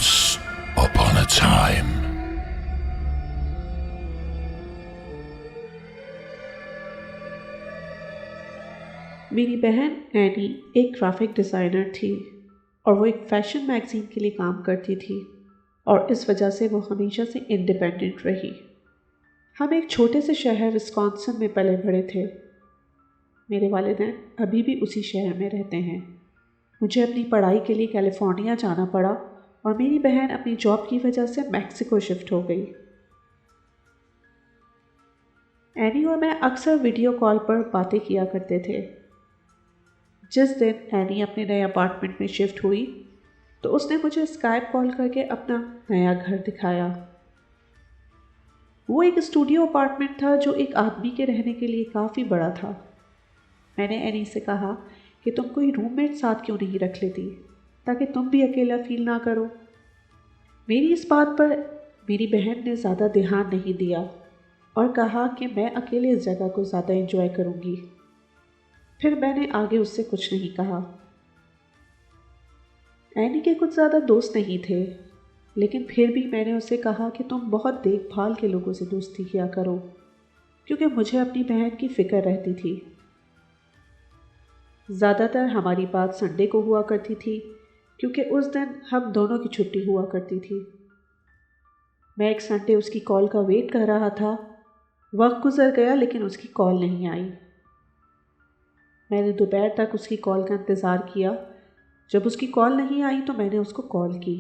Once upon a time. मेरी बहन any एक ग्राफिक डिज़ाइनर थी और वो एक फ़ैशन मैगज़ीन के लिए काम करती थी और इस वजह से वो हमेशा से इंडिपेंडेंट रही। हम एक छोटे से शहर विस्कॉन्सिन में पले बड़े थे। मेरे वालिदैन अभी भी उसी शहर में रहते हैं। मुझे अपनी पढ़ाई के लिए कैलिफोर्निया जाना पड़ा और मेरी बहन अपनी जॉब की वजह से मैक्सिको शिफ्ट हो गई। एनी और मैं अक्सर वीडियो कॉल पर बातें किया करते थे। जिस दिन एनी अपने नए अपार्टमेंट में शिफ्ट हुई तो उसने मुझे स्काइप कॉल करके अपना नया घर दिखाया। वो एक स्टूडियो अपार्टमेंट था जो एक आदमी के रहने के लिए काफ़ी बड़ा था। मैंने एनी से कहा कि तुम कोई रूममेट साथ क्यों नहीं रख लेती ताकि तुम भी अकेला फील ना करो। मेरी इस बात पर मेरी बहन ने ज़्यादा ध्यान नहीं दिया और कहा कि मैं अकेले इस जगह को ज़्यादा एंजॉय करूँगी। फिर मैंने आगे उससे कुछ नहीं कहा। एनी के कुछ ज़्यादा दोस्त नहीं थे, लेकिन फिर भी मैंने उससे कहा कि तुम बहुत देखभाल के लोगों से दोस्ती किया करो, क्योंकि मुझे अपनी बहन की फ़िक्र रहती थी। ज़्यादातर हमारी बात संडे को हुआ करती थी, क्योंकि उस दिन हम दोनों की छुट्टी हुआ करती थी। मैं एक संडे उसकी कॉल का वेट कर रहा था। वक्त गुजर गया लेकिन उसकी कॉल नहीं आई। मैंने दोपहर तक उसकी कॉल का इंतज़ार किया। जब उसकी कॉल नहीं आई तो मैंने उसको कॉल की।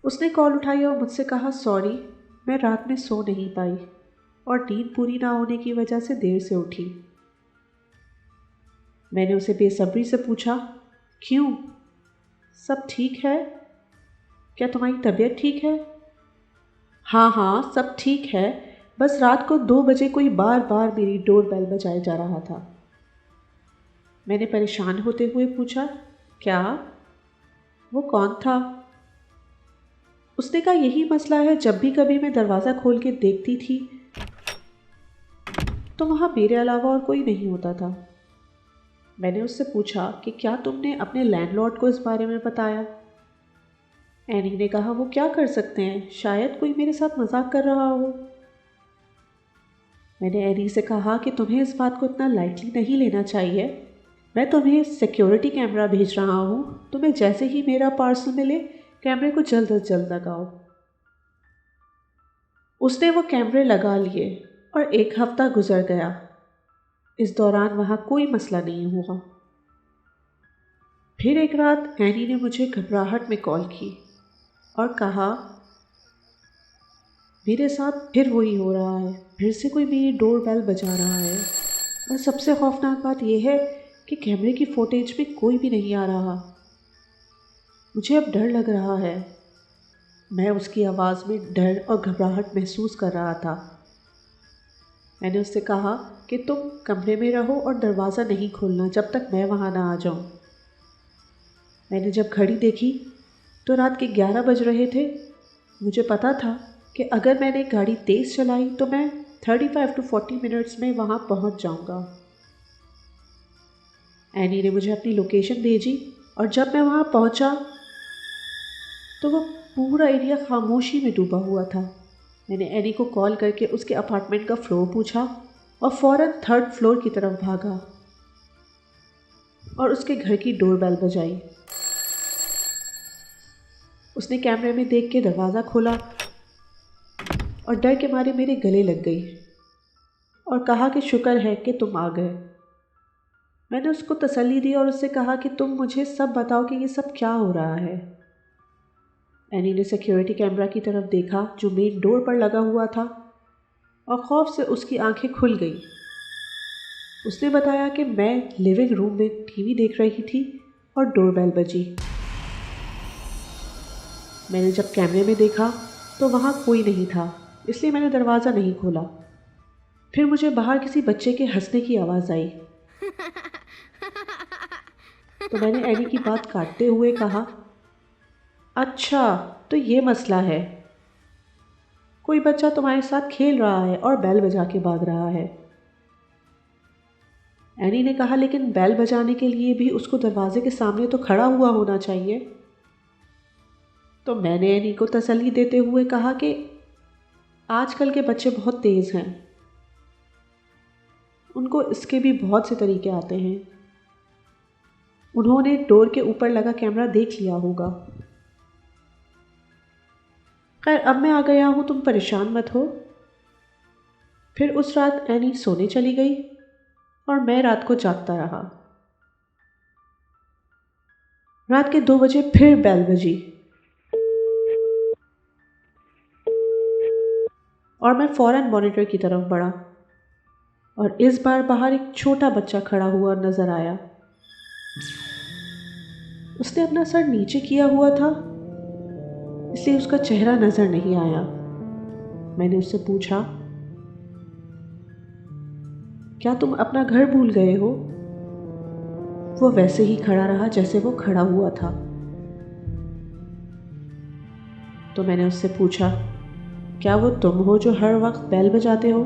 उसने कॉल उठाई और मुझसे कहा, सॉरी, मैं रात में सो नहीं पाई और नींद पूरी ना होने की वजह से देर से उठी। मैंने उसे बेसब्री से पूछा, क्यों? सब ठीक है? क्या तुम्हारी तबीयत ठीक है? हाँ हाँ, सब ठीक है, बस रात को 2 बजे कोई बार बार मेरी डोर बेल बजाए जा रहा था। मैंने परेशान होते हुए पूछा, क्या? वो कौन था? उसने कहा, यही मसला है, जब भी कभी मैं दरवाज़ा खोल के देखती थी तो वहाँ मेरे अलावा और कोई नहीं होता था। मैंने उससे पूछा कि क्या तुमने अपने लैंडलॉर्ड को इस बारे में बताया? एनी ने कहा, वो क्या कर सकते हैं, शायद कोई मेरे साथ मजाक कर रहा हो। मैंने एनी से कहा कि तुम्हें इस बात को इतना लाइटली नहीं लेना चाहिए। मैं तुम्हें सिक्योरिटी कैमरा भेज रहा हूँ। तुम्हें जैसे ही मेरा पार्सल मिले कैमरे को जल्द अज जल्द लगाओ। उसने वो कैमरे लगा लिए और 1 हफ्ता गुजर गया। इस दौरान वहाँ कोई मसला नहीं हुआ। फिर एक रात एनी ने मुझे घबराहट में कॉल की और कहा, मेरे साथ फिर वही हो रहा है, फिर से कोई मेरी डोर बेल बजा रहा है और सबसे खौफनाक बात यह है कि कैमरे की फुटेज में कोई भी नहीं आ रहा। मुझे अब डर लग रहा है। मैं उसकी आवाज़ में डर और घबराहट महसूस कर रहा था। मैंने उससे कहा कि तुम कमरे में रहो और दरवाज़ा नहीं खोलना जब तक मैं वहाँ ना आ जाऊँ। मैंने जब घड़ी देखी तो रात के 11 बज रहे थे। मुझे पता था कि अगर मैंने गाड़ी तेज़ चलाई तो मैं 35 to 40 मिनट्स में वहाँ पहुँच जाऊँगा। एनी ने मुझे अपनी लोकेशन भेजी और जब मैं वहाँ पहुँचा तो वो पूरा एरिया खामोशी में डूबा हुआ था। मैंने एनी को कॉल करके उसके अपार्टमेंट का फ्लोर पूछा और फ़ौरन 3rd फ्लोर की तरफ भागा और उसके घर की डोरबेल बजाई। उसने कैमरे में देख के दरवाज़ा खोला और डर के मारे मेरे गले लग गई और कहा कि शुक्र है कि तुम आ गए। मैंने उसको तसल्ली दी और उससे कहा कि तुम मुझे सब बताओ कि ये सब क्या हो रहा है। एनी ने सिक्योरिटी कैमरा की तरफ देखा जो मेन डोर पर लगा हुआ था और खौफ से उसकी आंखें खुल गई। उसने बताया कि मैं लिविंग रूम में टीवी देख रही थी और डोरबेल बजी। मैंने जब कैमरे में देखा तो वहाँ कोई नहीं था, इसलिए मैंने दरवाज़ा नहीं खोला। फिर मुझे बाहर किसी बच्चे के हंसने की आवाज़ आई तो मैंने एनी की बात काटते हुए कहा, अच्छा तो ये मसला है, कोई बच्चा तुम्हारे साथ खेल रहा है और बेल बजा के भाग रहा है। एनी ने कहा, लेकिन बेल बजाने के लिए भी उसको दरवाजे के सामने तो खड़ा हुआ होना चाहिए। तो मैंने एनी को तसल्ली देते हुए कहा कि आजकल के बच्चे बहुत तेज़ हैं, उनको इसके भी बहुत से तरीके आते हैं। उन्होंने डोर के ऊपर लगा कैमरा देख लिया होगा। खैर, अब मैं आ गया हूँ, तुम परेशान मत हो। फिर उस रात एनी सोने चली गई और मैं रात को जागता रहा। रात के 2 बजे फिर बेल बजी और मैं फ़ौरन मॉनिटर की तरफ बढ़ा और इस बार बाहर एक छोटा बच्चा खड़ा हुआ नज़र आया। उसने अपना सर नीचे किया हुआ था, इसलिए उसका चेहरा नज़र नहीं आया। मैंने उससे पूछा, क्या तुम अपना घर भूल गए हो? वो वैसे ही खड़ा रहा जैसे वो खड़ा हुआ था। तो मैंने उससे पूछा, क्या वो तुम हो जो हर वक्त बेल बजाते हो?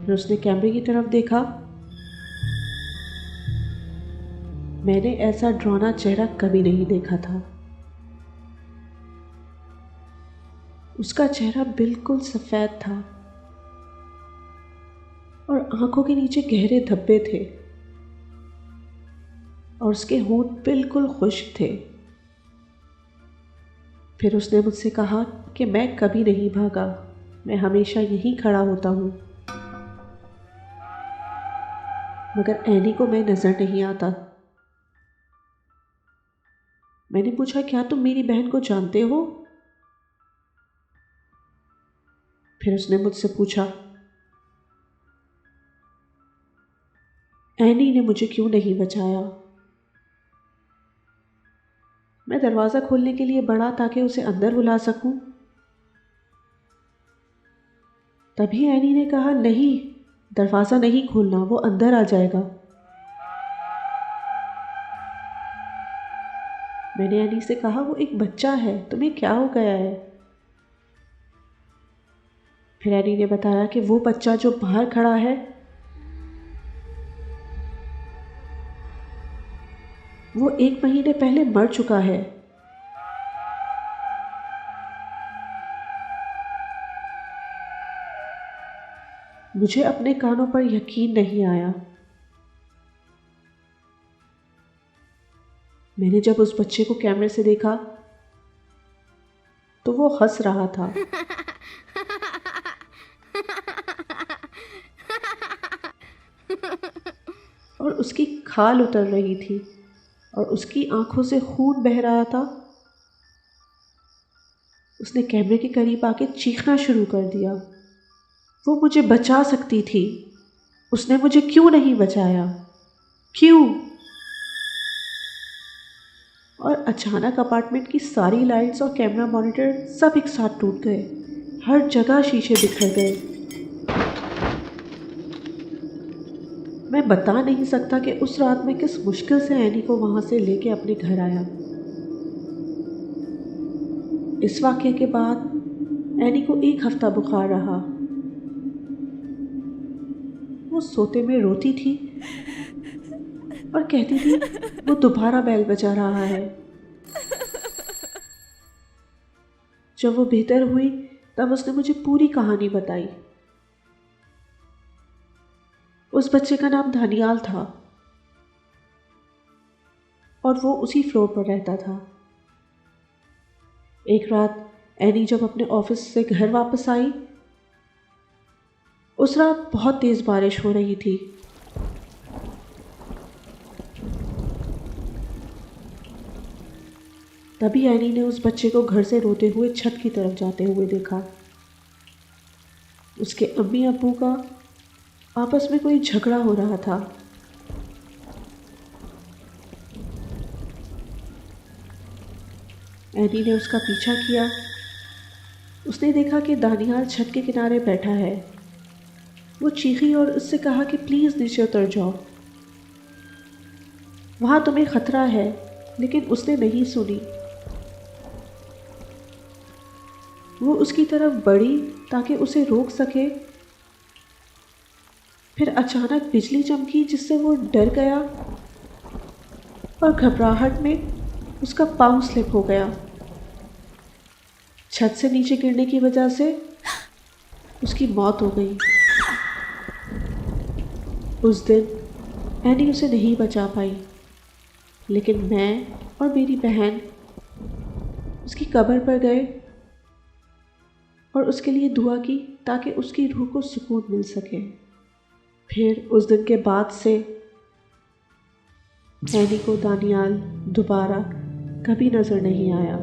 फिर उसने कैमरे की तरफ देखा। मैंने ऐसा डरावना चेहरा कभी नहीं देखा था। उसका चेहरा बिल्कुल सफ़ेद था और आंखों के नीचे गहरे धब्बे थे और उसके होंठ बिल्कुल खुश्क थे। फिर उसने मुझसे कहा कि मैं कभी नहीं भागा, मैं हमेशा यहीं खड़ा होता हूँ, मगर एनी को मैं नज़र नहीं आता। मैंने पूछा, क्या तुम मेरी बहन को जानते हो? फिर उसने मुझसे पूछा, एनी ने मुझे क्यों नहीं बचाया? मैं दरवाज़ा खोलने के लिए बढ़ा ताकि उसे अंदर बुला सकूं। तभी एनी ने कहा, नहीं, दरवाज़ा नहीं खोलना, वो अंदर आ जाएगा। मैंने एनी से कहा, वो एक बच्चा है, तुम्हें क्या हो गया है? फिर एनी ने बताया कि वो बच्चा जो बाहर खड़ा है वो 1 महीने पहले मर चुका है। मुझे अपने कानों पर यकीन नहीं आया। मैंने जब उस बच्चे को कैमरे से देखा तो वो हंस रहा था। और उसकी खाल उतर रही थी और उसकी आंखों से खून बह रहा था। उसने कैमरे के करीब आके चीखना शुरू कर दिया। वो मुझे बचा सकती थी, उसने मुझे क्यों नहीं बचाया? क्यों? और अचानक अपार्टमेंट की सारी लाइट्स और कैमरा मॉनिटर सब एक साथ टूट गए। हर जगह शीशे बिखर गए। मैं बता नहीं सकता कि उस रात में किस मुश्किल से एनी को वहाँ से लेके अपने घर आया। इस वाक़ये के बाद एनी को 1 हफ्ता बुखार रहा। वो सोते में रोती थी और कहती थी वो दोबारा बेल बजा रहा है। जब वो बेहतर हुई तब उसने मुझे पूरी कहानी बताई। उस बच्चे का नाम दानियाल था और वो उसी फ्लोर पर रहता था। एक रात एनी जब अपने ऑफिस से घर वापस आई, उस रात बहुत तेज़ बारिश हो रही थी। तभी एनी ने उस बच्चे को घर से रोते हुए छत की तरफ जाते हुए देखा। उसके अम्मी अब्बू का आपस में कोई झगड़ा हो रहा था। एनी ने उसका पीछा किया। उसने देखा कि दानियाल छत के किनारे बैठा है। वो चीखी और उससे कहा कि प्लीज़ नीचे उतर जाओ, वहाँ तुम्हें ख़तरा है। लेकिन उसने नहीं सुनी। वो उसकी तरफ बढ़ी ताकि उसे रोक सके। फिर अचानक बिजली चमकी जिससे वो डर गया और घबराहट में उसका पाँव स्लिप हो गया। छत से नीचे गिरने की वजह से उसकी मौत हो गई। उस दिन एनी उसे नहीं बचा पाई, लेकिन मैं और मेरी बहन उसकी कब्र पर गए और उसके लिए दुआ की ताकि उसकी रूह को सुकून मिल सके। फिर उस दिन के बाद से एनी को दानियाल दोबारा कभी नज़र नहीं आया।